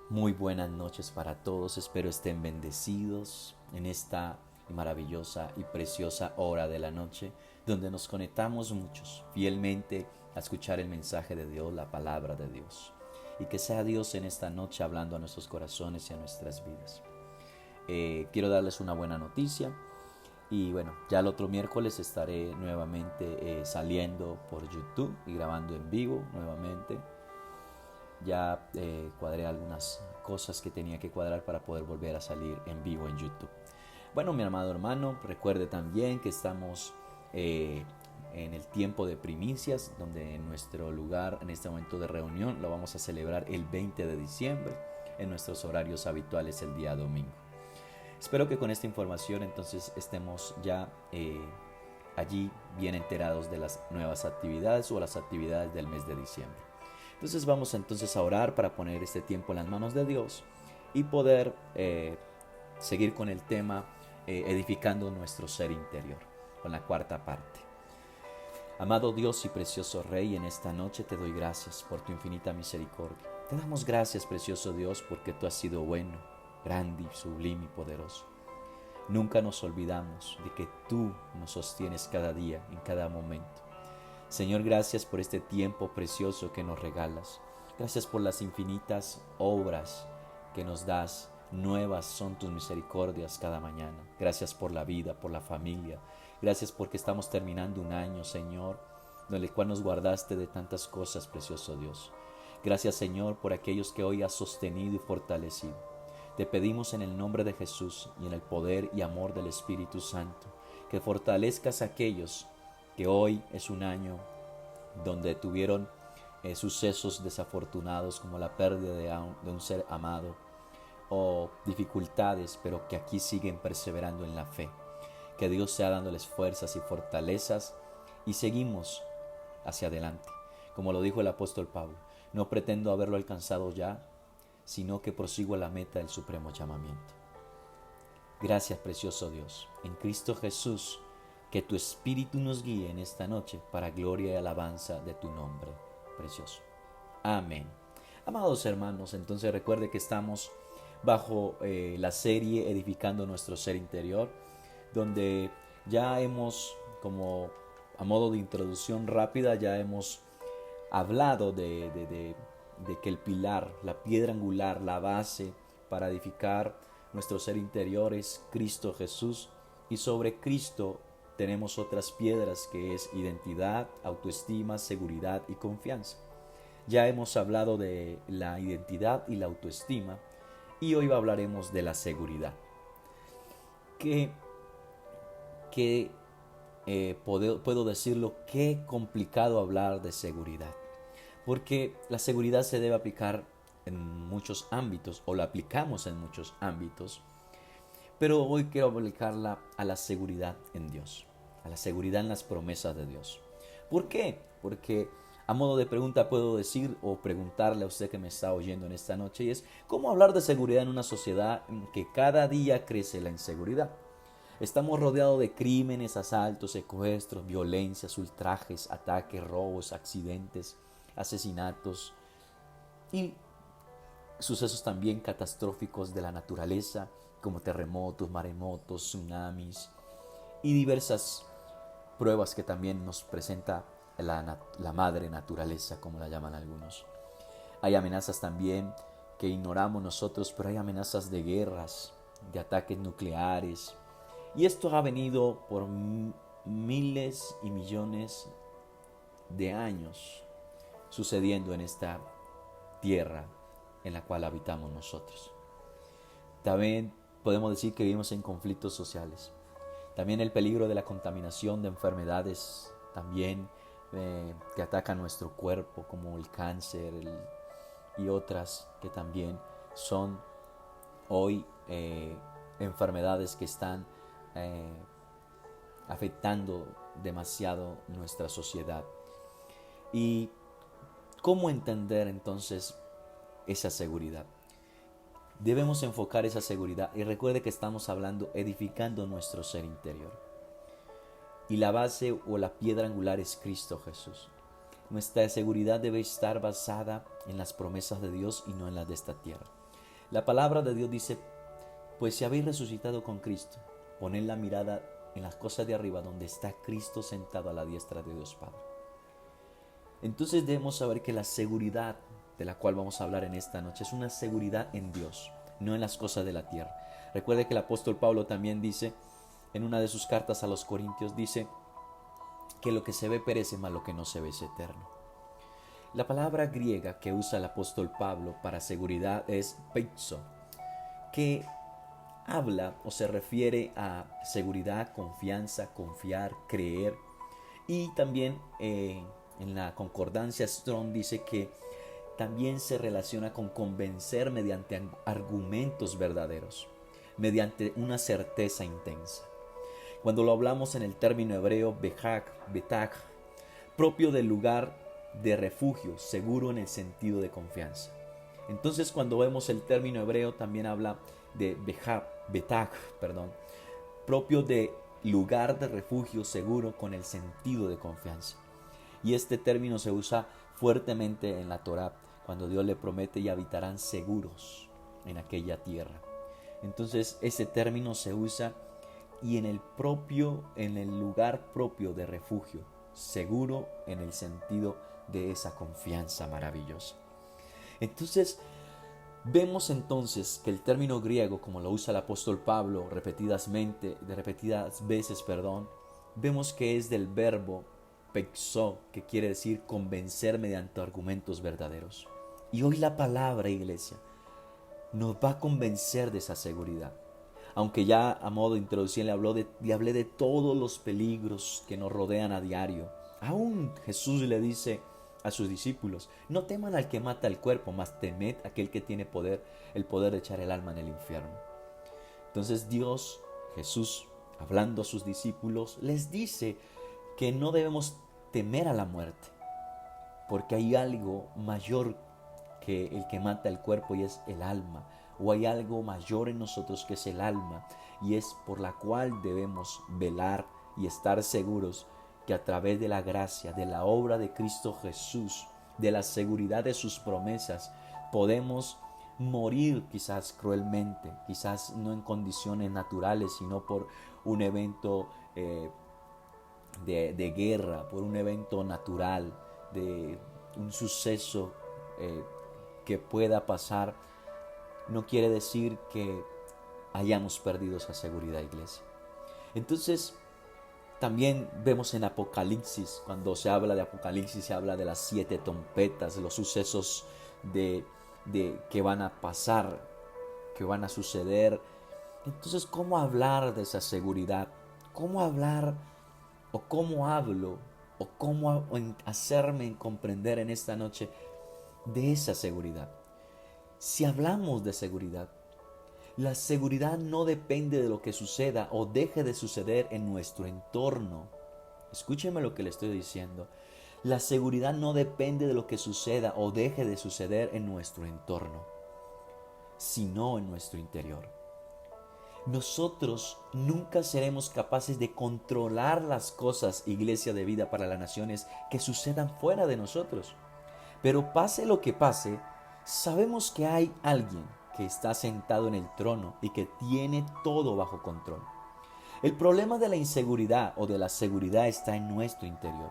Muy buenas noches para todos, espero estén bendecidos en esta maravillosa y preciosa hora de la noche, donde nos conectamos muchos fielmente a escuchar el mensaje de Dios, la palabra de Dios. Y que sea Dios en esta noche hablando a nuestros corazones y a nuestras vidas. Quiero darles una buena noticia. Y bueno, ya el otro miércoles estaré nuevamente saliendo por YouTube y grabando en vivo nuevamente. Ya cuadré algunas cosas que tenía que cuadrar para poder volver a salir en vivo en YouTube. Bueno, mi amado hermano, recuerde también que estamos en el tiempo de primicias, donde en nuestro lugar, en este momento de reunión, lo vamos a celebrar el 20 de diciembre, en nuestros horarios habituales el día domingo. Espero que con esta información entonces estemos ya allí bien enterados de las nuevas actividades o las actividades del mes de diciembre. Entonces vamos entonces a orar para poner este tiempo en las manos de Dios y poder seguir con el tema edificando nuestro ser interior, con la cuarta parte. Amado Dios y precioso Rey, en esta noche te doy gracias por tu infinita misericordia. Te damos gracias, precioso Dios, porque tú has sido bueno, grande y sublime y poderoso. Nunca nos olvidamos de que tú nos sostienes cada día, en cada momento. Señor, gracias por este tiempo precioso que nos regalas. Gracias por las infinitas obras que nos das. Nuevas son tus misericordias cada mañana. Gracias por la vida, por la familia. Gracias porque estamos terminando un año, Señor, en el cual nos guardaste de tantas cosas, precioso Dios. Gracias, Señor, por aquellos que hoy has sostenido y fortalecido. Te pedimos en el nombre de Jesús y en el poder y amor del Espíritu Santo, que fortalezcas a aquellos que hoy es un año donde tuvieron sucesos desafortunados como la pérdida de un ser amado o dificultades, pero que aquí siguen perseverando en la fe. Que Dios sea dándoles fuerzas y fortalezas y seguimos hacia adelante. Como lo dijo el apóstol Pablo, no pretendo haberlo alcanzado ya, sino que prosigo a la meta del supremo llamamiento. Gracias, precioso Dios, en Cristo Jesús, que tu Espíritu nos guíe en esta noche para gloria y alabanza de tu nombre, precioso. Amén. Amados hermanos, entonces recuerde que estamos bajo la serie Edificando nuestro ser interior, donde ya hemos, como a modo de introducción rápida, ya hemos hablado de que el pilar, la piedra angular, la base para edificar nuestro ser interior es Cristo Jesús, y sobre Cristo tenemos otras piedras que es identidad, autoestima, seguridad y confianza. Ya hemos hablado de la identidad y la autoestima y hoy hablaremos de la seguridad. Que, puedo decirlo, qué complicado hablar de seguridad. Porque la seguridad se debe aplicar en muchos ámbitos o la aplicamos en muchos ámbitos. Pero hoy quiero aplicarla a la seguridad en Dios, a la seguridad en las promesas de Dios. ¿Por qué? Porque a modo de pregunta puedo decir o preguntarle a usted que me está oyendo en esta noche, y es ¿cómo hablar de seguridad en una sociedad en que cada día crece la inseguridad? Estamos rodeados de crímenes, asaltos, secuestros, violencias, ultrajes, ataques, robos, accidentes, asesinatos y sucesos también catastróficos de la naturaleza, como terremotos, maremotos, tsunamis y diversas pruebas que también nos presenta la madre naturaleza, como la llaman algunos. Hay amenazas también que ignoramos nosotros, pero hay amenazas de guerras, de ataques nucleares. Y esto ha venido por miles y millones de años sucediendo en esta tierra en la cual habitamos nosotros. También podemos decir que vivimos en conflictos sociales. También el peligro de la contaminación de enfermedades también que atacan nuestro cuerpo, como el cáncer y otras que también son hoy enfermedades que están eh, afectando demasiado nuestra sociedad. ¿Y cómo entender entonces esa seguridad? Debemos enfocar esa seguridad y recuerde que estamos hablando edificando nuestro ser interior. Y la base o la piedra angular es Cristo Jesús. Nuestra seguridad debe estar basada en las promesas de Dios y no en las de esta tierra. La palabra de Dios dice, pues si habéis resucitado con Cristo, poned la mirada en las cosas de arriba, donde está Cristo sentado a la diestra de Dios Padre. Entonces debemos saber que la seguridad de la cual vamos a hablar en esta noche es una seguridad en Dios, no en las cosas de la tierra. Recuerde que el apóstol Pablo también dice, en una de sus cartas a los Corintios, dice que lo que se ve perece, mas lo que no se ve es eterno. La palabra griega que usa el apóstol Pablo para seguridad es peitzo, que habla o se refiere a seguridad, confianza, confiar, creer. Y también en la concordancia Strong dice que también se relaciona con convencer mediante argumentos verdaderos, mediante una certeza intensa. Cuando lo hablamos en el término hebreo betach, propio del lugar de refugio, seguro en el sentido de confianza. Entonces cuando vemos el término hebreo también habla de betach, propio de lugar de refugio seguro con el sentido de confianza. Y este término se usa fuertemente en la Torá, cuando Dios le promete y habitarán seguros en aquella tierra. Entonces ese término se usa y en el lugar propio de refugio, seguro en el sentido de esa confianza maravillosa. Entonces vemos entonces que el término griego, como lo usa el apóstol Pablo repetidas veces, vemos que es del verbo pexo, que quiere decir convencer mediante argumentos verdaderos. Y hoy la palabra, iglesia, nos va a convencer de esa seguridad. Aunque ya a modo de introducción le hablé de todos los peligros que nos rodean a diario. Aún Jesús le dice a sus discípulos, no teman al que mata el cuerpo, mas temed a aquel que tiene el poder de echar el alma en el infierno. Entonces Jesús, hablando a sus discípulos, les dice que no debemos temer a la muerte, porque hay algo mayor que el que mata el cuerpo y es el alma, o hay algo mayor en nosotros que es el alma, y es por la cual debemos velar y estar seguros que a través de la gracia, de la obra de Cristo Jesús, de la seguridad de sus promesas, podemos morir quizás cruelmente, quizás no en condiciones naturales, sino por un evento de guerra, por un evento natural, de un suceso que pueda pasar. No quiere decir que hayamos perdido esa seguridad, iglesia. Entonces, también vemos en Apocalipsis, cuando se habla de Apocalipsis, se habla de las 7 trompetas, los sucesos que van a pasar, que van a suceder. Entonces, ¿cómo hablar de esa seguridad? ¿Cómo hablar o cómo hablo o cómo hacerme comprender en esta noche de esa seguridad? Si hablamos de seguridad, la seguridad no depende de lo que suceda o deje de suceder en nuestro entorno. Escúcheme lo que le estoy diciendo. La seguridad no depende de lo que suceda o deje de suceder en nuestro entorno, sino en nuestro interior. Nosotros nunca seremos capaces de controlar las cosas, iglesia de vida para las naciones, que sucedan fuera de nosotros. Pero pase lo que pase, sabemos que hay alguien que está sentado en el trono y que tiene todo bajo control. El problema de la inseguridad o de la seguridad está en nuestro interior.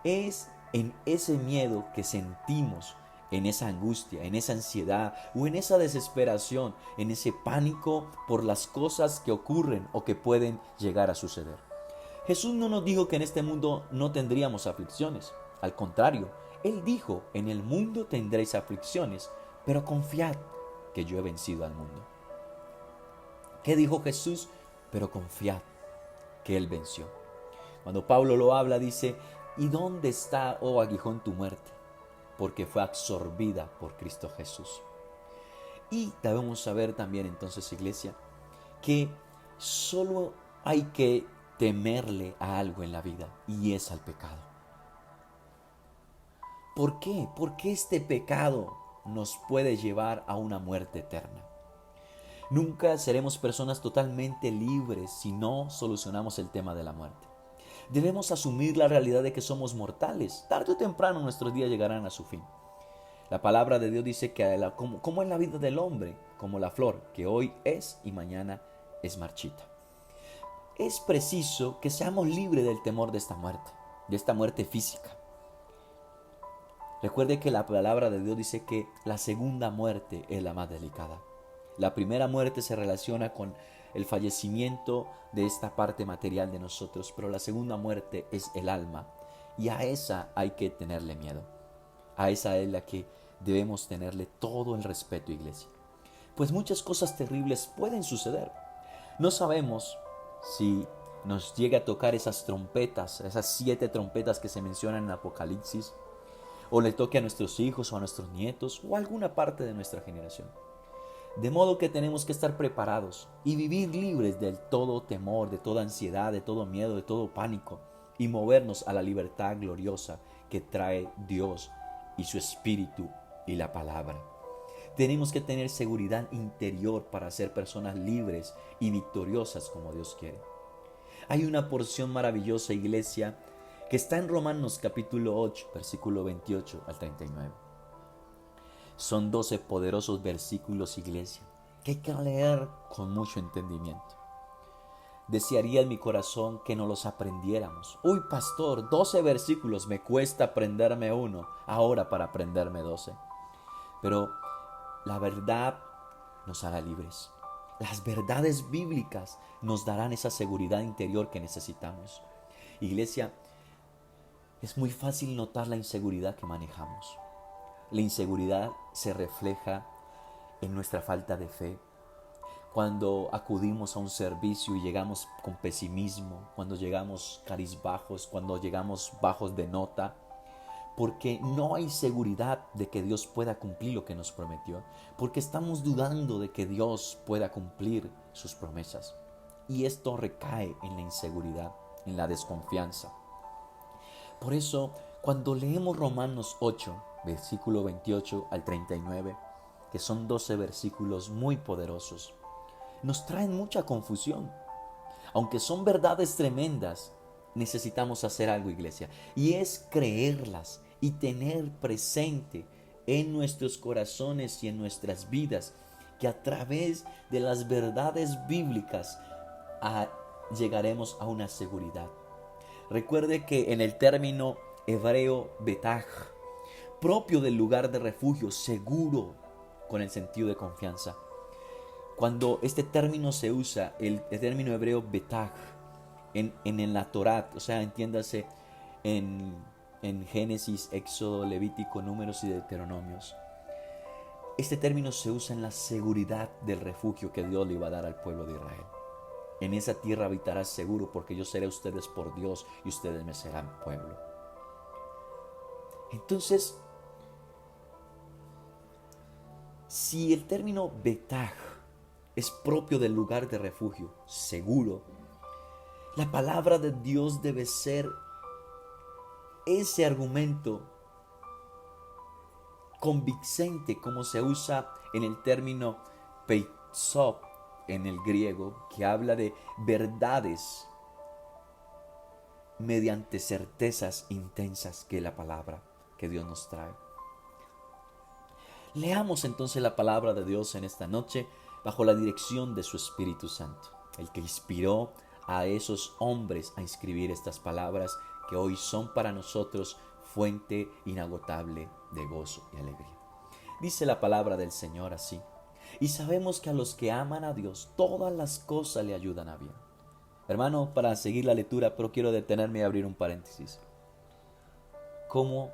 Es en ese miedo que sentimos, en esa angustia, en esa ansiedad o en esa desesperación, en ese pánico por las cosas que ocurren o que pueden llegar a suceder. Jesús no nos dijo que en este mundo no tendríamos aflicciones. Al contrario, Él dijo, en el mundo tendréis aflicciones, pero confiad que yo he vencido al mundo. ¿Qué dijo Jesús? Pero confiad que Él venció. Cuando Pablo lo habla, dice, ¿y dónde está, oh aguijón, tu muerte? Porque fue absorbida por Cristo Jesús. Y debemos saber también entonces, iglesia, que solo hay que temerle a algo en la vida, y es al pecado. ¿Por qué? Porque este pecado nos puede llevar a una muerte eterna. Nunca seremos personas totalmente libres si no solucionamos el tema de la muerte. Debemos asumir la realidad de que somos mortales. Tarde o temprano nuestros días llegarán a su fin. La palabra de Dios dice que como es la vida del hombre, como la flor, que hoy es y mañana es marchita. Es preciso que seamos libres del temor de esta muerte física. Recuerde que la palabra de Dios dice que la segunda muerte es la más delicada. La primera muerte se relaciona con el fallecimiento de esta parte material de nosotros, pero la segunda muerte es el alma, y a esa hay que tenerle miedo. A esa es la que debemos tenerle todo el respeto, iglesia. Pues muchas cosas terribles pueden suceder. No sabemos si nos llega a tocar esas trompetas, esas 7 trompetas que se mencionan en Apocalipsis, o le toque a nuestros hijos o a nuestros nietos o a alguna parte de nuestra generación. De modo que tenemos que estar preparados y vivir libres de todo temor, de toda ansiedad, de todo miedo, de todo pánico, y movernos a la libertad gloriosa que trae Dios y su Espíritu y la palabra. Tenemos que tener seguridad interior para ser personas libres y victoriosas como Dios quiere. Hay una porción maravillosa, iglesia, que está en Romanos capítulo 8, versículo 28 al 39. Son 12 poderosos versículos, iglesia, que hay que leer con mucho entendimiento. Desearía en mi corazón que no los aprendiéramos. Uy, pastor, 12 versículos, me cuesta aprenderme uno, ahora para aprenderme 12. Pero la verdad nos hará libres. Las verdades bíblicas nos darán esa seguridad interior que necesitamos. Iglesia, es muy fácil notar la inseguridad que manejamos. La inseguridad se refleja en nuestra falta de fe. Cuando acudimos a un servicio y llegamos con pesimismo, cuando llegamos cabizbajos, cuando llegamos bajos de nota, porque no hay seguridad de que Dios pueda cumplir lo que nos prometió, porque estamos dudando de que Dios pueda cumplir sus promesas. Y esto recae en la inseguridad, en la desconfianza. Por eso, cuando leemos Romanos 8, versículo 28 al 39, que son 12 versículos muy poderosos, nos traen mucha confusión. Aunque son verdades tremendas, necesitamos hacer algo, iglesia, y es creerlas y tener presente en nuestros corazones y en nuestras vidas que a través de las verdades bíblicas llegaremos a una seguridad. Recuerde que en el término hebreo betaj, propio del lugar de refugio, seguro, con el sentido de confianza. Cuando este término se usa, el término hebreo betaj, en la Torá, o sea, entiéndase en Génesis, Éxodo, Levítico, Números y Deuteronomios. Este término se usa en la seguridad del refugio que Dios le iba a dar al pueblo de Israel. En esa tierra habitarás seguro porque yo seré ustedes por Dios y ustedes me serán pueblo. Entonces, si el término betaj es propio del lugar de refugio, seguro, la palabra de Dios debe ser ese argumento convincente como se usa en el término peitzo en el griego, que habla de verdades mediante certezas intensas que es la palabra que Dios nos trae. Leamos entonces la palabra de Dios en esta noche bajo la dirección de su Espíritu Santo, el que inspiró a esos hombres a escribir estas palabras que hoy son para nosotros fuente inagotable de gozo y alegría. Dice la palabra del Señor así: y sabemos que a los que aman a Dios todas las cosas le ayudan a bien. Hermano, para seguir la lectura, pero quiero detenerme y abrir un paréntesis. ¿Cómo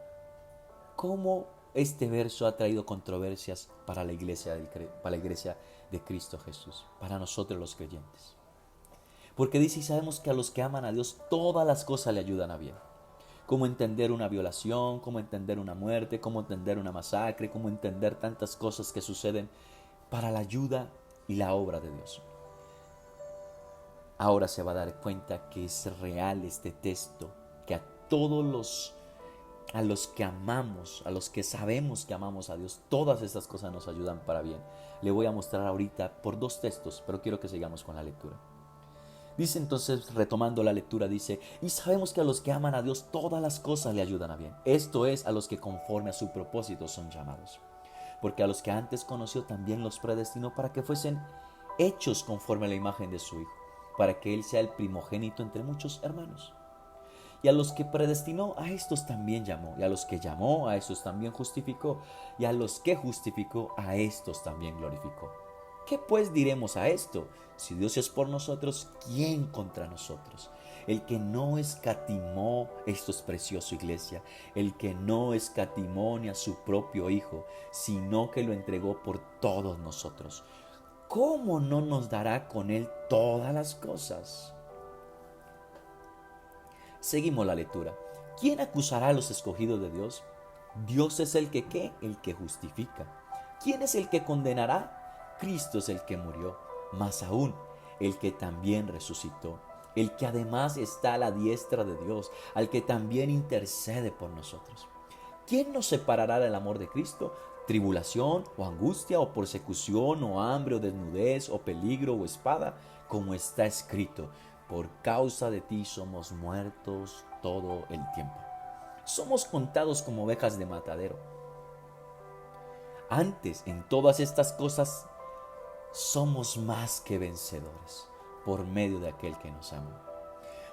este verso ha traído controversias para la iglesia de Cristo Jesús, para nosotros los creyentes? Porque dice, y sabemos que a los que aman a Dios todas las cosas le ayudan a bien. Cómo entender una violación, cómo entender una muerte, cómo entender una masacre, cómo entender tantas cosas que suceden para la ayuda y la obra de Dios. Ahora se va a dar cuenta que es real este texto, que a los que amamos, a los que sabemos que amamos a Dios, todas estas cosas nos ayudan para bien. Le voy a mostrar ahorita por 2 textos, pero quiero que sigamos con la lectura. Dice entonces, retomando la lectura, dice, y sabemos que a los que aman a Dios todas las cosas le ayudan a bien. Esto es, a los que conforme a su propósito son llamados. Porque a los que antes conoció también los predestinó para que fuesen hechos conforme a la imagen de su Hijo, para que Él sea el primogénito entre muchos hermanos. Y a los que predestinó, a estos también llamó. Y a los que llamó, a estos también justificó. Y a los que justificó, a estos también glorificó. ¿Qué pues diremos a esto? Si Dios es por nosotros, ¿quién contra nosotros? El que no escatimó, esto es precioso, iglesia, el que no escatimó ni a su propio Hijo, sino que lo entregó por todos nosotros, ¿cómo no nos dará con Él todas las cosas? Seguimos la lectura. ¿Quién acusará a los escogidos de Dios? Dios es el que ¿qué? El que justifica. ¿Quién es el que condenará? Cristo es el que murió, más aún, el que también resucitó, el que además está a la diestra de Dios, al que también intercede por nosotros. ¿Quién nos separará del amor de Cristo? ¿Tribulación o angustia o persecución o hambre o desnudez o peligro o espada? Como está escrito, por causa de ti somos muertos todo el tiempo. Somos contados como ovejas de matadero. Antes, en todas estas cosas, somos más que vencedores por medio de aquel que nos amó.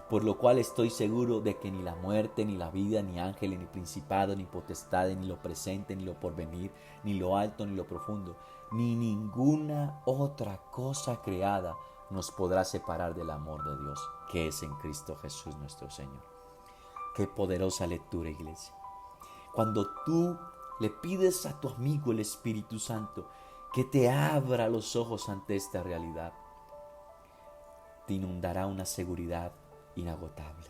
Por lo cual estoy seguro de que ni la muerte, ni la vida, ni ángeles, ni principado, ni potestades, ni lo presente, ni lo porvenir, ni lo alto, ni lo profundo, ni ninguna otra cosa creada nos podrá separar del amor de Dios, que es en Cristo Jesús nuestro Señor. Qué poderosa lectura, iglesia. Cuando tú le pides a tu amigo el Espíritu Santo que te abra los ojos ante esta realidad, te inundará una seguridad inagotable.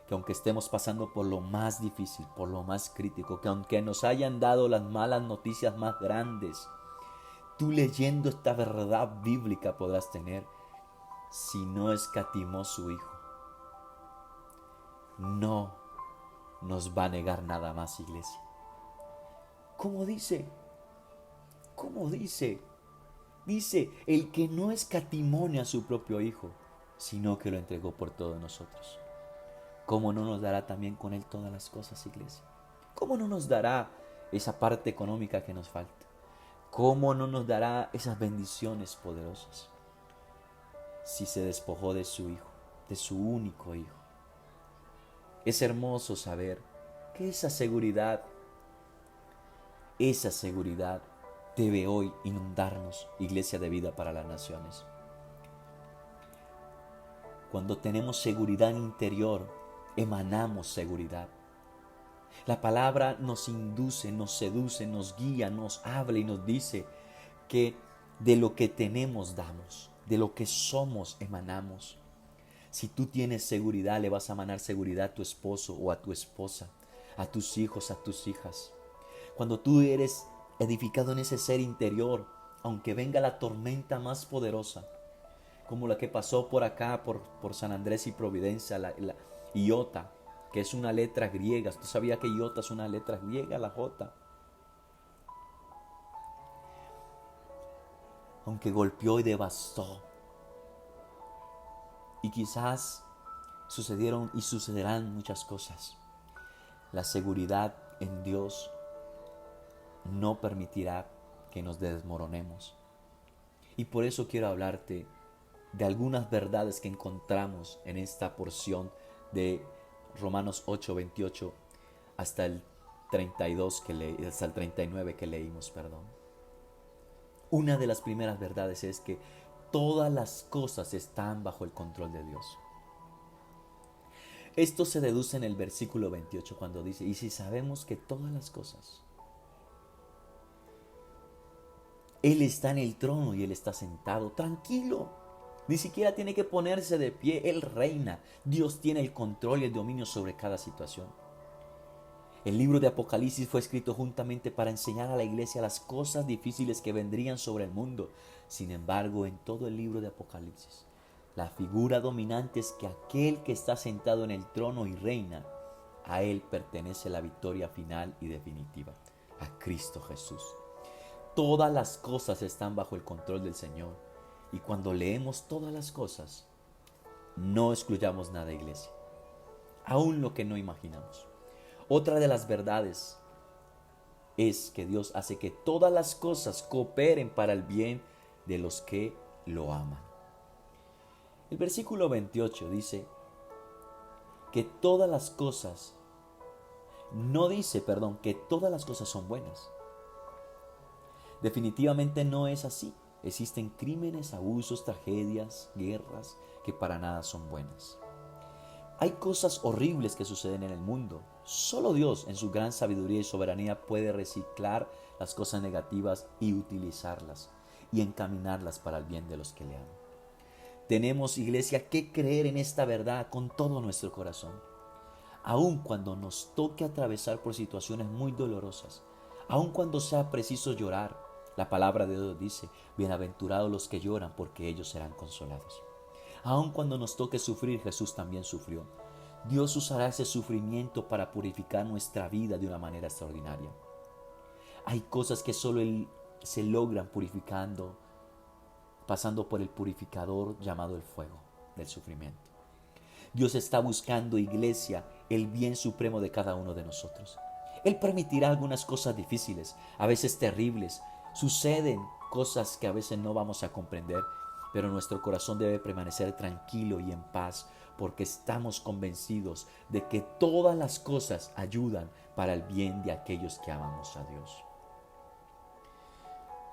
Que aunque estemos pasando por lo más difícil, por lo más crítico, que aunque nos hayan dado las malas noticias más grandes, tú leyendo esta verdad bíblica podrás tener, si no escatimó su Hijo, no nos va a negar nada más, iglesia. ¿Cómo dice? ¿Cómo dice? Dice, el que no escatimó a su propio Hijo, sino que lo entregó por todos nosotros. ¿Cómo no nos dará también con Él todas las cosas, iglesia? ¿Cómo no nos dará esa parte económica que nos falta? ¿Cómo no nos dará esas bendiciones poderosas? Si se despojó de su Hijo, de su único Hijo. Es hermoso saber que esa seguridad debe hoy inundarnos, Iglesia de Vida para las Naciones. Cuando tenemos seguridad interior, emanamos seguridad. La palabra nos induce, nos seduce, nos guía, nos habla y nos dice que de lo que tenemos damos, de lo que somos emanamos. Si tú tienes seguridad, le vas a emanar seguridad a tu esposo o a tu esposa, a tus hijos, a tus hijas. Cuando tú eres edificado en ese ser interior, aunque venga la tormenta más poderosa, como la que pasó por acá, por San Andrés y Providencia, la Iota, que es una letra griega. ¿Tú sabías que Iota es una letra griega, la J? Aunque golpeó y devastó. Y quizás sucedieron y sucederán muchas cosas. La seguridad en Dios no permitirá que nos desmoronemos. Y por eso quiero hablarte de algunas verdades que encontramos en esta porción de Romanos 8, 28 hasta el 32 hasta el 39 que leímos, perdón. Una de las primeras verdades es que todas las cosas están bajo el control de Dios. Esto se deduce en el versículo 28 cuando dice, y si sabemos que todas las cosas, Él está en el trono y Él está sentado, tranquilo. Ni siquiera tiene que ponerse de pie, Él reina. Dios tiene el control y el dominio sobre cada situación. El libro de Apocalipsis fue escrito juntamente para enseñar a la iglesia las cosas difíciles que vendrían sobre el mundo. Sin embargo, en todo el libro de Apocalipsis, la figura dominante es que aquel que está sentado en el trono y reina, a Él pertenece la victoria final y definitiva, a Cristo Jesús. Todas las cosas están bajo el control del Señor. Y cuando leemos todas las cosas, No excluyamos nada, iglesia, aún lo que no imaginamos. Otra de las verdades es que Dios hace que todas las cosas cooperen para el bien de los que lo aman. El versículo 28 dice que todas las cosas, no dice, perdón, que todas las cosas son buenas. Definitivamente no es así. Existen crímenes, abusos, tragedias, guerras que para nada son buenas. Hay cosas horribles que suceden en el mundo. Solo Dios, en su gran sabiduría y soberanía, puede reciclar las cosas negativas y utilizarlas y encaminarlas para el bien de los que le aman. Tenemos, iglesia, que creer en esta verdad con todo nuestro corazón. Aun cuando nos toque atravesar por situaciones muy dolorosas, aun cuando sea preciso llorar, la palabra de Dios dice, bienaventurados los que lloran porque ellos serán consolados. Aun cuando nos toque sufrir, Jesús también sufrió. Dios usará ese sufrimiento para purificar nuestra vida de una manera extraordinaria. Hay cosas que solo se logran purificando, pasando por el purificador llamado el fuego del sufrimiento. Dios está buscando, iglesia, el bien supremo de cada uno de nosotros. Él permitirá algunas cosas difíciles, a veces terribles. Suceden cosas que a veces no vamos a comprender, pero nuestro corazón debe permanecer tranquilo y en paz, porque estamos convencidos de que todas las cosas ayudan para el bien de aquellos que amamos a Dios.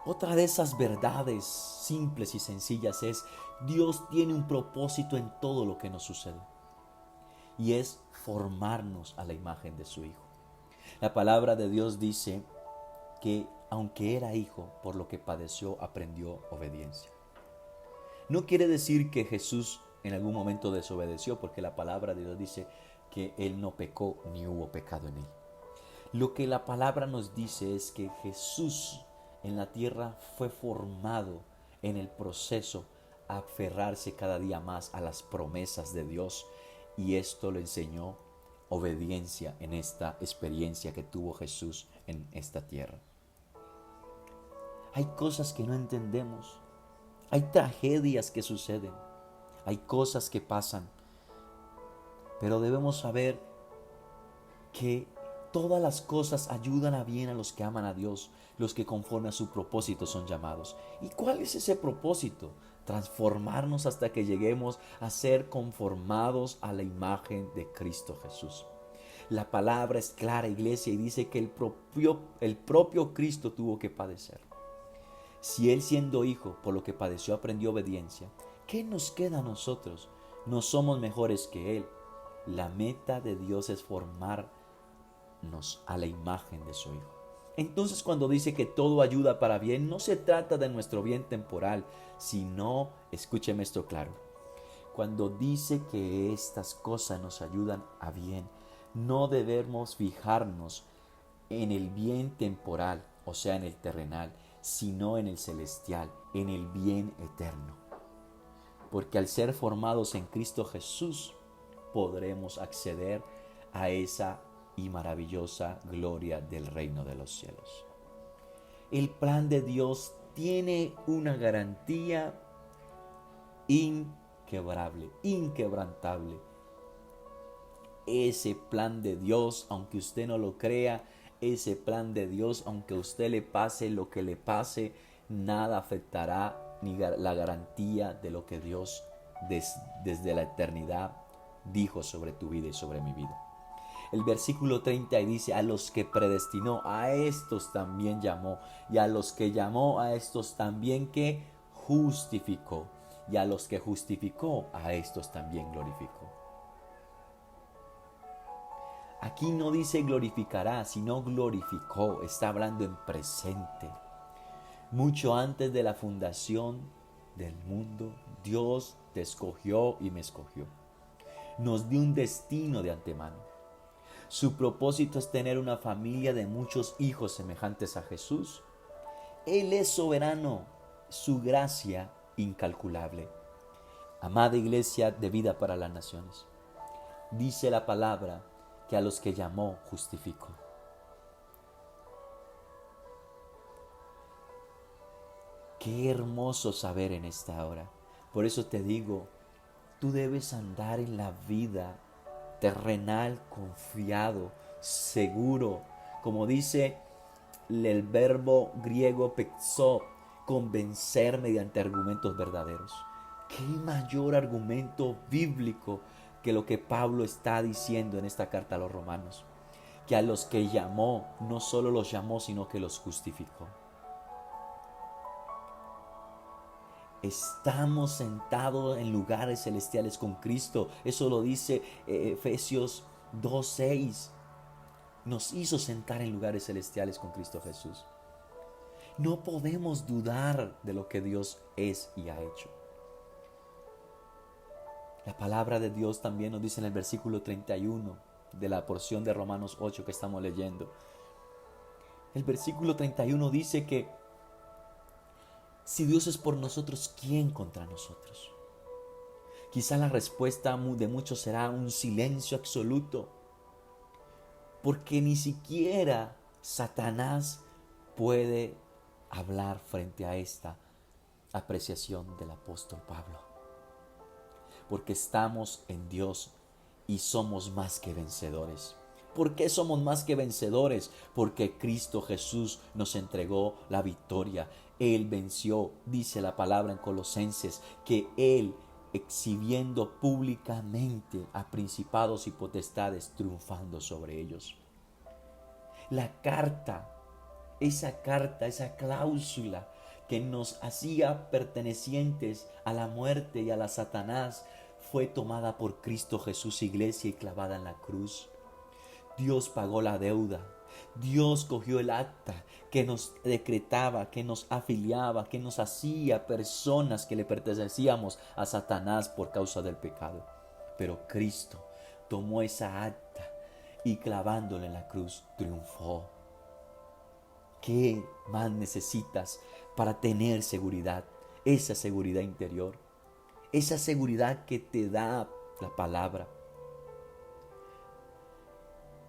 Otra de esas verdades simples y sencillas es: Dios tiene un propósito en todo lo que nos sucede, y es formarnos a la imagen de su Hijo. La palabra de Dios dice que aunque era hijo, por lo que padeció, aprendió obediencia. No quiere decir que Jesús en algún momento desobedeció, porque la palabra de Dios dice que Él no pecó ni hubo pecado en Él. Lo que la palabra nos dice es que Jesús en la tierra fue formado en el proceso a aferrarse cada día más a las promesas de Dios, y esto le enseñó obediencia en esta experiencia que tuvo Jesús en esta tierra. Hay cosas que no entendemos, hay tragedias que suceden, hay cosas que pasan, pero debemos saber que todas las cosas ayudan a bien a los que aman a Dios, los que conforme a su propósito son llamados. ¿Y cuál es ese propósito? Transformarnos hasta que lleguemos a ser conformados a la imagen de Cristo Jesús. La palabra es clara, iglesia, y dice que el propio Cristo tuvo que padecer. Si Él, siendo hijo, por lo que padeció aprendió obediencia, ¿qué nos queda a nosotros? No somos mejores que Él. La meta de Dios es formarnos a la imagen de su Hijo. Entonces, cuando dice que todo ayuda para bien, no se trata de nuestro bien temporal, sino, escúcheme esto claro, cuando dice que estas cosas nos ayudan a bien, no debemos fijarnos en el bien temporal, o sea, en el terrenal, sino en el celestial, en el bien eterno. Porque al ser formados en Cristo Jesús, podremos acceder a esa y maravillosa gloria del reino de los cielos. El plan de Dios tiene una garantía inquebrable, inquebrantable. Ese plan de Dios, aunque usted no lo crea, ese plan de Dios, aunque a usted le pase lo que le pase, nada afectará ni la garantía de lo que Dios desde la eternidad dijo sobre tu vida y sobre mi vida. El versículo 30 dice: a los que predestinó, a estos también llamó, y a los que llamó, a estos también que justificó, y a los que justificó, a estos también glorificó. Aquí no dice glorificará, sino glorificó. Está hablando en presente. Mucho antes de la fundación del mundo, Dios te escogió y me escogió. Nos dio un destino de antemano. Su propósito es tener una familia de muchos hijos semejantes a Jesús. Él es soberano, su gracia incalculable. Amada iglesia de Vida para las Naciones, dice la palabra que a los que llamó justificó. Qué hermoso saber en esta hora. Por eso te digo, Tú debes andar en la vida terrenal confiado, seguro. Como dice el verbo griego pexo, convencer mediante argumentos verdaderos. ¿Qué mayor argumento bíblico que lo que Pablo está diciendo en esta carta a los romanos? Que a los que llamó, no solo los llamó, sino que los justificó. Estamos sentados en lugares celestiales con Cristo. Eso lo dice Efesios 2:6. Nos hizo sentar en lugares celestiales con Cristo Jesús. No podemos dudar de lo que Dios es y ha hecho. La palabra de Dios también nos dice en el versículo 31 de la porción de Romanos 8 que estamos leyendo. El versículo 31 dice que si Dios es por nosotros, ¿quién contra nosotros? Quizá la respuesta de muchos será un silencio absoluto, porque ni siquiera Satanás puede hablar frente a esta apreciación del apóstol Pablo. Porque estamos en Dios y somos más que vencedores. ¿Por qué somos más que vencedores? Porque Cristo Jesús nos entregó la victoria. Él venció, dice la palabra en Colosenses, que Él, exhibiendo públicamente a principados y potestades, triunfando sobre ellos. La carta, esa cláusula que nos hacía pertenecientes a la muerte y a la Satanás, fue tomada por Cristo Jesús, iglesia, y clavada en la cruz. Dios pagó la deuda. Dios cogió el acta que nos decretaba, que nos afiliaba, que nos hacía personas que le pertenecíamos a Satanás por causa del pecado. Pero Cristo tomó esa acta y clavándola en la cruz triunfó. ¿Qué más necesitas para tener seguridad? Esa seguridad interior, esa seguridad que te da la palabra.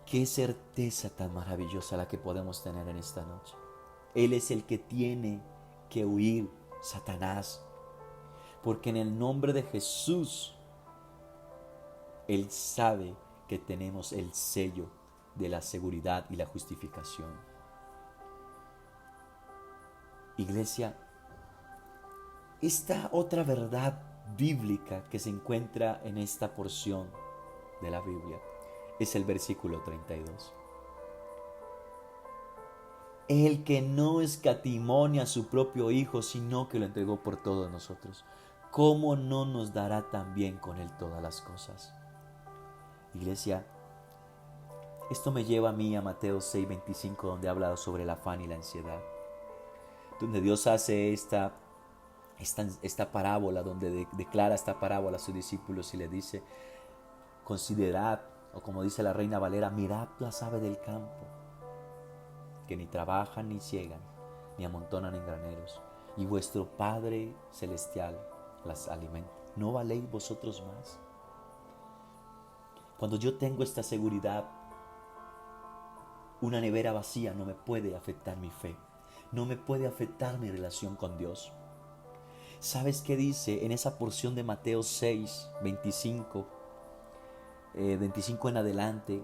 Qué certeza tan maravillosa la que podemos tener en esta noche. Él es el que tiene que huir, Satanás, porque en el nombre de Jesús, Él sabe que tenemos el sello de la seguridad y la justificación. Iglesia, esta otra verdad bíblica que se encuentra en esta porción de la Biblia es el versículo 32. El que no escatimó a su propio Hijo, sino que lo entregó por todos nosotros, ¿cómo no nos dará también con Él todas las cosas? Iglesia, esto me lleva a mí a Mateo 6:25, donde habla sobre el afán y la ansiedad, donde Dios hace esta parábola, donde declara esta parábola a sus discípulos y le dice: considerad, o como dice la Reina Valera, mirad las aves del campo, que ni trabajan ni ciegan, ni amontonan en graneros, y vuestro Padre Celestial las alimenta. ¿No valéis vosotros más? Cuando yo tengo esta seguridad, una nevera vacía no me puede afectar mi fe, no me puede afectar mi relación con Dios. ¿Sabes qué dice en esa porción de Mateo 6:25 en adelante,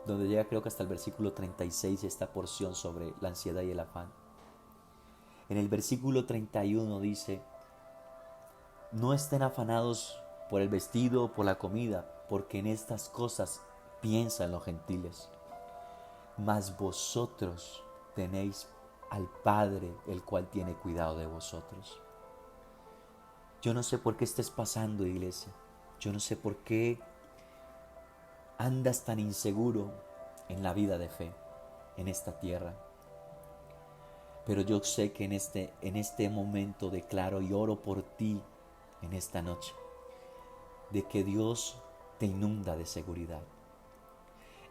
donde llega creo que hasta el versículo 36 esta porción sobre la ansiedad y el afán? En el versículo 31 dice: no estén afanados por el vestido o por la comida, porque en estas cosas piensan los gentiles. Mas vosotros tenéis al Padre, el cual tiene cuidado de vosotros. Yo no sé por qué estés pasando, iglesia. Yo no sé por qué andas tan inseguro en la vida de fe, en esta tierra. Pero yo sé que en este momento declaro y oro por ti en esta noche, de que Dios te inunda de seguridad.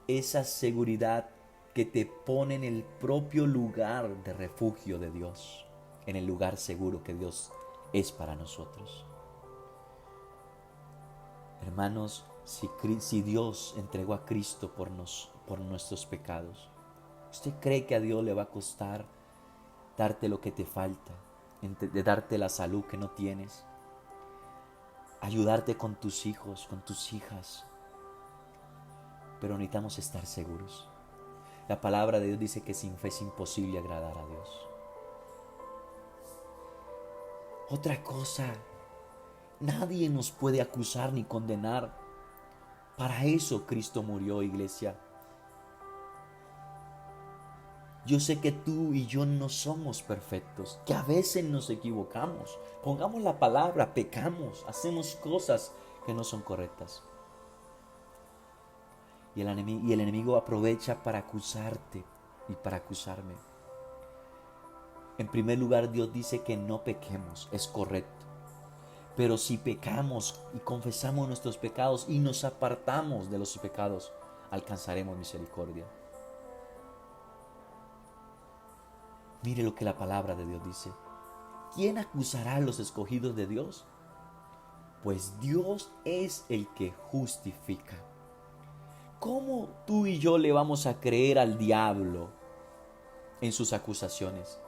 Esa seguridad que te pone en el propio lugar de refugio de Dios, en el lugar seguro que Dios es para nosotros. Hermanos, si Dios entregó a Cristo por nuestros pecados, ¿usted cree que a Dios le va a costar darte lo que te falta, de darte la salud que no tienes, ayudarte con tus hijos, con tus hijas. Pero necesitamos estar seguros. La palabra de Dios dice que sin fe es imposible agradar a Dios. Otra cosa, nadie nos puede acusar ni condenar. Para eso Cristo murió, iglesia. Yo sé que tú y yo no somos perfectos, que a veces nos equivocamos. Pongamos la palabra, pecamos, hacemos cosas que no son correctas. Y el enemigo aprovecha para acusarte y para acusarme. En primer lugar, Dios dice que no pequemos, es correcto. Pero si pecamos y confesamos nuestros pecados y nos apartamos de los pecados, alcanzaremos misericordia. Mire lo que la palabra de Dios dice. ¿Quién acusará a los escogidos de Dios? Pues Dios es el que justifica. ¿Cómo tú y yo le vamos a creer al diablo en sus acusaciones?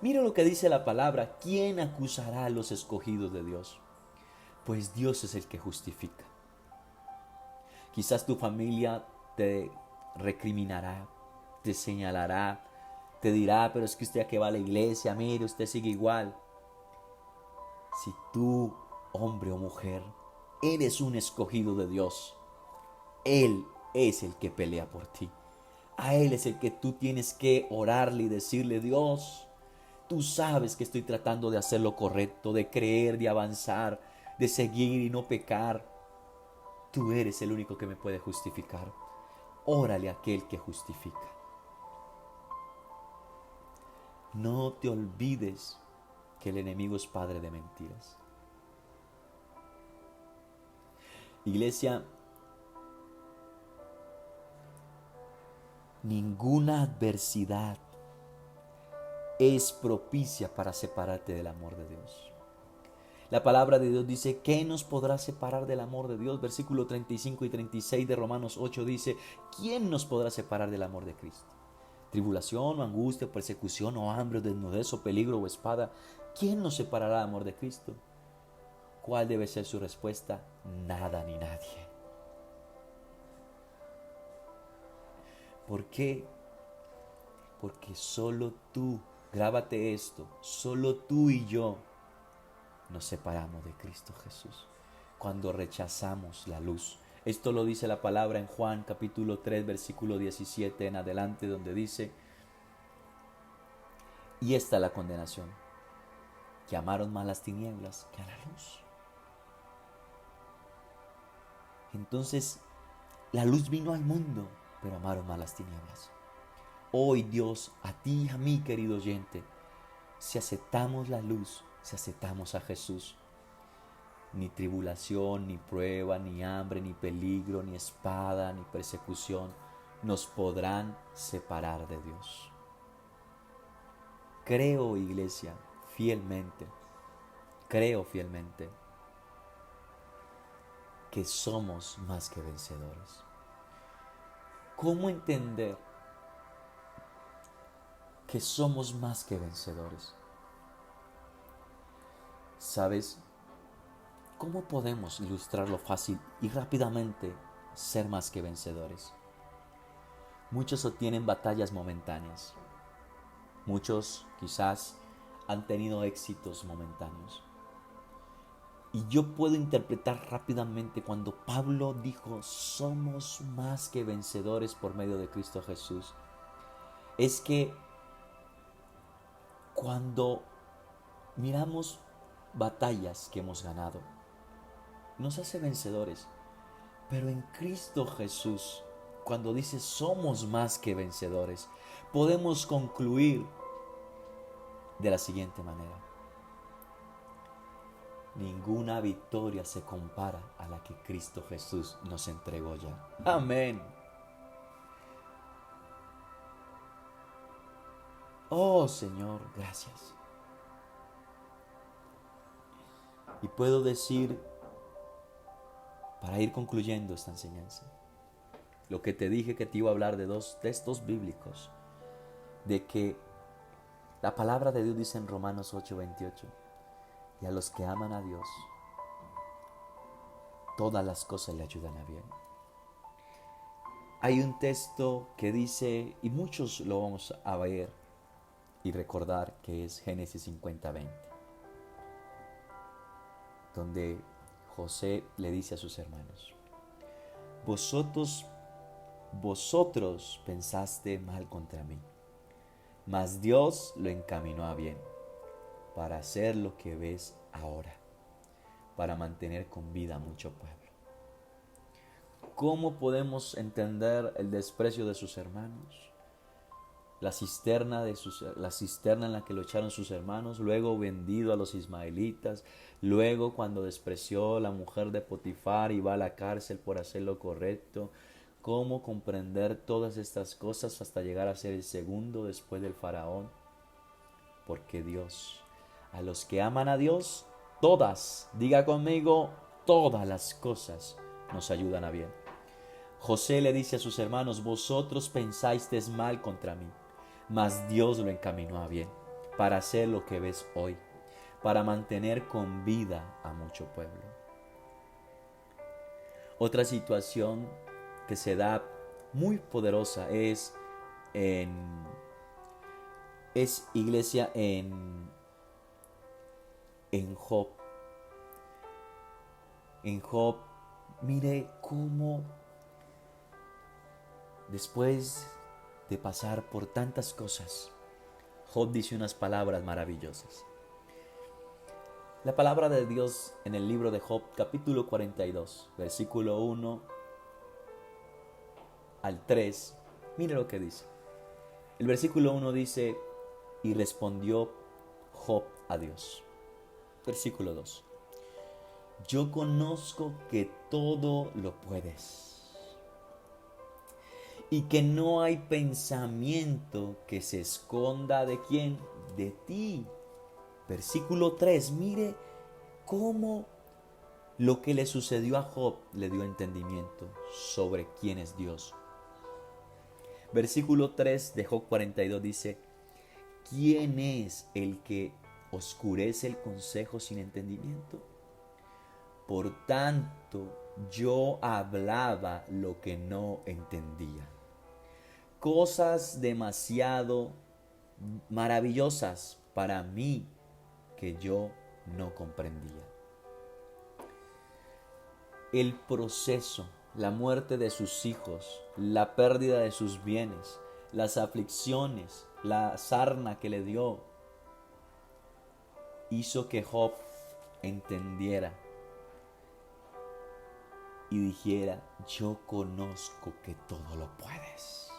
Mira lo que dice la palabra. ¿Quién acusará a los escogidos de Dios? Pues Dios es el que justifica. Quizás tu familia te recriminará, te señalará, te dirá, pero es que usted a qué va a la iglesia, mire, usted sigue igual. Si tú, hombre o mujer, eres un escogido de Dios, Él es el que pelea por ti. A Él es el que tú tienes que orarle y decirle: Dios, tú sabes que estoy tratando de hacer lo correcto, de creer, de avanzar, de seguir y no pecar. Tú eres el único que me puede justificar. Órale a aquel que justifica. No te olvides que el enemigo es padre de mentiras. Iglesia, ninguna adversidad es propicia para separarte del amor de Dios. La palabra de Dios dice: ¿qué nos podrá separar del amor de Dios? Versículo 35 y 36 de Romanos 8 dice: ¿quién nos podrá separar del amor de Cristo? Tribulación o angustia, o persecución o hambre, o desnudez o peligro o espada. ¿Quién nos separará del amor de Cristo? ¿Cuál debe ser su respuesta? Nada ni nadie. ¿Por qué? Porque solo tú, grábate esto, solo tú y yo nos separamos de Cristo Jesús cuando rechazamos la luz. Esto lo dice la palabra en Juan capítulo 3 versículo 17 en adelante, donde dice: y esta es la condenación, que amaron más las tinieblas que a la luz. Entonces la luz vino al mundo, pero amaron más las tinieblas. Hoy Dios, a ti y a mí, querido oyente, si aceptamos la luz, si aceptamos a Jesús, ni tribulación, ni prueba, ni hambre, ni peligro, ni espada, ni persecución nos podrán separar de Dios. Creo, iglesia, creo fielmente que somos más que vencedores. ¿Cómo entender que somos más que vencedores? ¿Sabes? ¿Cómo podemos ilustrarlo fácil y rápidamente ser más que vencedores? Muchos obtienen batallas momentáneas. Muchos quizás han tenido éxitos momentáneos. Y yo puedo interpretar rápidamente cuando Pablo dijo: somos más que vencedores por medio de Cristo Jesús. Es que cuando miramos batallas que hemos ganado, nos hace vencedores. Pero en Cristo Jesús, cuando dice somos más que vencedores, podemos concluir de la siguiente manera: ninguna victoria se compara a la que Cristo Jesús nos entregó ya. Amén. Oh Señor, gracias. Y puedo decir, para ir concluyendo esta enseñanza, lo que te dije que te iba a hablar de dos textos bíblicos, de que la palabra de Dios dice en Romanos 8:28, y a los que aman a Dios, todas las cosas le ayudan a bien. Hay un texto que dice, y muchos lo vamos a ver y recordar, que es Génesis 50:20, donde José le dice a sus hermanos: vosotros pensaste mal contra mí, mas Dios lo encaminó a bien, para hacer lo que ves ahora, para mantener con vida a mucho pueblo. ¿Cómo podemos entender el desprecio de sus hermanos? La cisterna en la que lo echaron sus hermanos, luego vendido a los ismaelitas, luego cuando despreció la mujer de Potifar y va a la cárcel por hacer lo correcto. ¿Cómo comprender todas estas cosas hasta llegar a ser el segundo después del faraón? Porque Dios, a los que aman a Dios, todas, diga conmigo, todas las cosas nos ayudan a bien. José le dice a sus hermanos: vosotros pensasteis mal contra mí, mas Dios lo encaminó a bien, para hacer lo que ves hoy, para mantener con vida a mucho pueblo. Otra situación que se da muy poderosa es iglesia en Job. En Job, mire cómo después de pasar por tantas cosas, Job dice unas palabras maravillosas. La palabra de Dios en el libro de Job, capítulo 42, versículo 1 al 3, mire lo que dice. El versículo 1 dice: y respondió Job a Dios. Versículo 2: yo conozco que todo lo puedes y que no hay pensamiento que se esconda ¿de quién? De ti. Versículo 3, mire cómo lo que le sucedió a Job le dio entendimiento sobre quién es Dios. Versículo 3 de Job 42 dice: ¿quién es el que oscurece el consejo sin entendimiento? Por tanto, yo hablaba lo que no entendía. Cosas demasiado maravillosas para mí que yo no comprendía. El proceso, la muerte de sus hijos, la pérdida de sus bienes, las aflicciones, la sarna que le dio, hizo que Job entendiera y dijera: yo conozco que todo lo puedes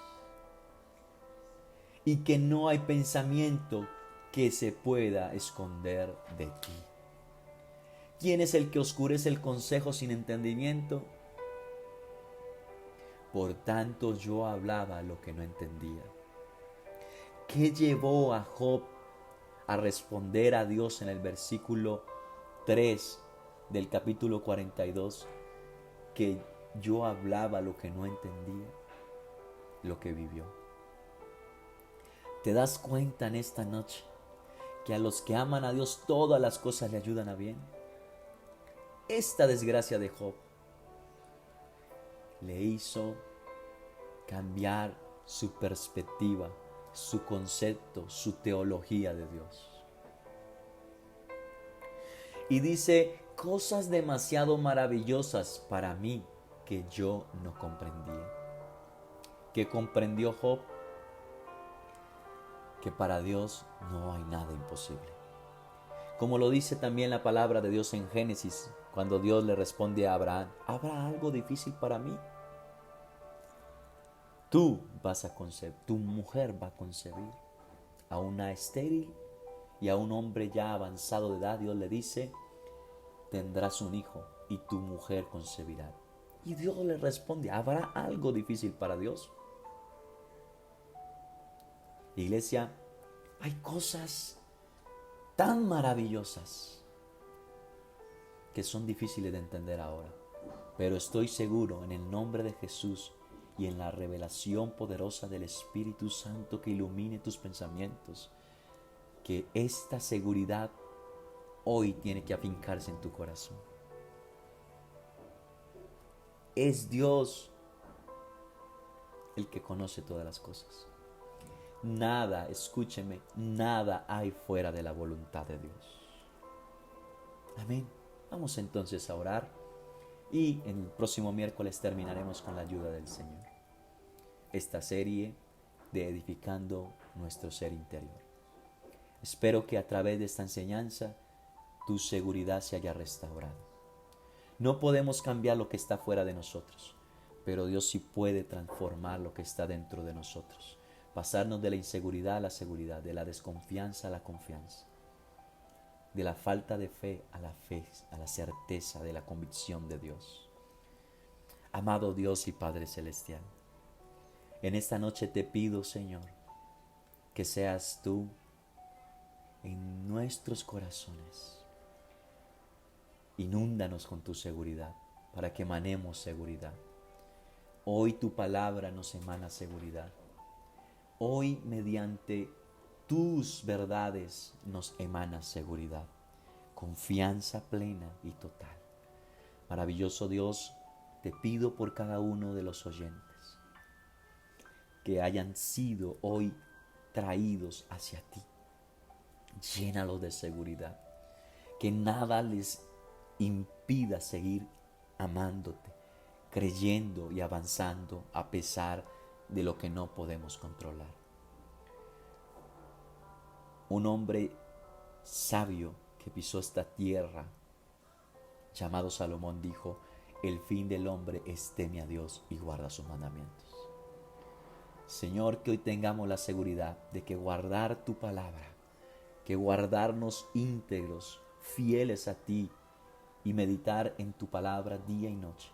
y que no hay pensamiento que se pueda esconder de ti. ¿Quién es el que oscurece el consejo sin entendimiento? Por tanto, yo hablaba lo que no entendía. ¿Qué llevó a Job a responder a Dios en el versículo 3 del capítulo 42? Que yo hablaba lo que no entendía, lo que vivió. ¿Te das cuenta en esta noche que a los que aman a Dios todas las cosas le ayudan a bien? Esta desgracia de Job le hizo cambiar su perspectiva, su concepto, su teología de Dios. Y dice: cosas demasiado maravillosas para mí que yo no comprendía. ¿Qué comprendió Job? Que para Dios no hay nada imposible. Como lo dice también la palabra de Dios en Génesis, cuando Dios le responde a Abraham: ¿habrá algo difícil para mí? Tú vas a concebir, tu mujer va a concebir a una estéril y a un hombre ya avanzado de edad. Dios le dice: tendrás un hijo y tu mujer concebirá. Y Dios le responde: ¿habrá algo difícil para Dios? Iglesia, hay cosas tan maravillosas que son difíciles de entender ahora, pero estoy seguro, en el nombre de Jesús y en la revelación poderosa del Espíritu Santo que ilumine tus pensamientos, que esta seguridad hoy tiene que afincarse en tu corazón. Es Dios el que conoce todas las cosas. Nada, escúcheme, nada hay fuera de la voluntad de Dios. Amén. Vamos entonces a orar y en el próximo miércoles terminaremos con la ayuda del Señor esta serie de edificando nuestro ser interior. Espero que a través de esta enseñanza tu seguridad se haya restaurado. No podemos cambiar lo que está fuera de nosotros, pero Dios sí puede transformar lo que está dentro de nosotros. Pasarnos de la inseguridad a la seguridad, de la desconfianza a la confianza, de la falta de fe, a la certeza de la convicción de Dios. Amado Dios y Padre Celestial, en esta noche te pido, Señor, que seas tú en nuestros corazones. Inúndanos con tu seguridad para que emanemos seguridad. Hoy tu palabra nos emana seguridad. Hoy mediante tus verdades nos emana seguridad, confianza plena y total. Maravilloso Dios, te pido por cada uno de los oyentes que hayan sido hoy traídos hacia ti. Llénalos de seguridad, que nada les impida seguir amándote, creyendo y avanzando a pesar de lo que no podemos controlar. Un hombre sabio que pisó esta tierra, llamado Salomón, dijo: el fin del hombre es teme a Dios y guarda sus mandamientos. Señor, que hoy tengamos la seguridad de que guardar tu palabra, que guardarnos íntegros, fieles a ti y meditar en tu palabra día y noche,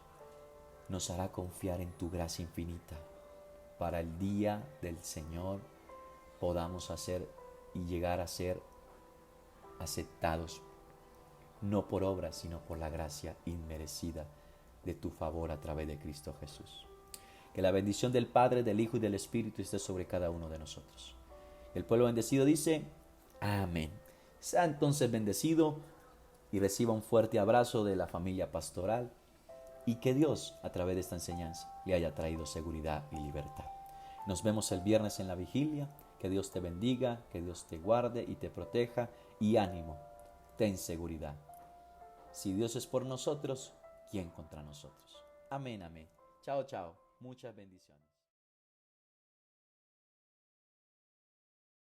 nos hará confiar en tu gracia infinita. Para el día del Señor podamos hacer y llegar a ser aceptados, no por obras, sino por la gracia inmerecida de tu favor a través de Cristo Jesús. Que la bendición del Padre, del Hijo y del Espíritu esté sobre cada uno de nosotros. El pueblo bendecido dice: amén. Sea entonces bendecido y reciba un fuerte abrazo de la familia pastoral, y que Dios, a través de esta enseñanza, le haya traído seguridad y libertad. Nos vemos el viernes en la vigilia. Que Dios te bendiga, que Dios te guarde y te proteja, y ánimo, ten seguridad. Si Dios es por nosotros, ¿quién contra nosotros? Amén, amén. Chao, chao. Muchas bendiciones.